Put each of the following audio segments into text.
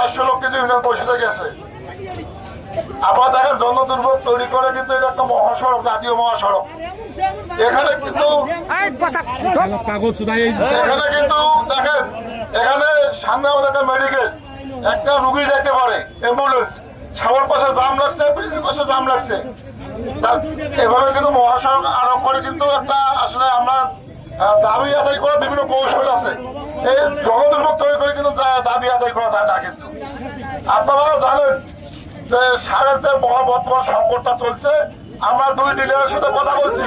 400 লোক কিন্তু ইউনিয়ন পরিষদে গেছে। আপনারা দেখেন জনদুর্ভোগ তৈরি করে, কিন্তু এটা একটা মহাসড়ক, জাতীয় মহাসড়ক। এখানে কিন্তু দেখেন, এখানে সামনে আমাদের মেডিকেল, একটা রুগী যেতে পারে, অ্যাম্বুলেন্স, সামনের পাশে জাম লাগছে, পিছনের পাশে জাম লাগছে। এভাবে কিন্তু মহাসড়ক আরোপ করে কিন্তু একটা আসলে আমরা দাবি আদায় করার বিভিন্ন কৌশল আছে। এই জনদুর্ভোগ তৈরি করে কিন্তু দাবি আদায় করা যায় না। কিন্তু আপনারাও জানেন যে সারের যে বর্তমান সংকটটা চলছে, আমরা 2 ডিলারের সাথে কথা বলছি।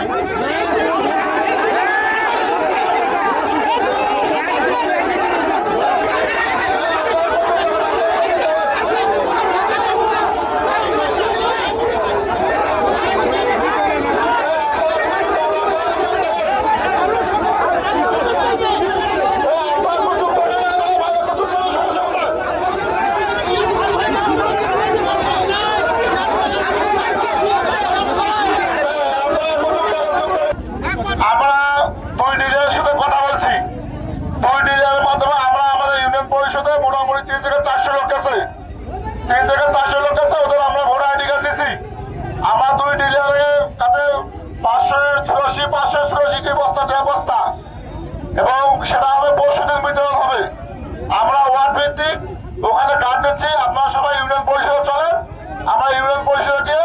আমরা 2 ডিলারের সাথে কথা বলছি। 2 ডিলারের মাধ্যমে আমরা আমাদের ইউনিয়ন পরিষদে মোটামুটি 3 থেকে 400 লোক আছে। 3 থেকে 400 লোক আছে, ওদের আমরা ভোটার আইডি কার্ড দিচ্ছি। আমরা 2 ডিলারের কাছে 584 বস্তা এবং সেটা হবে পরশুদিন বিতরণ হবে। আমরা ওয়ার্ড ভিত্তিক ওখানে কার্ড নিচ্ছি। আপনারা সবাই ইউনিয়ন পরিষদে চলেন, আমরা ইউনিয়ন পরিষদে গিয়ে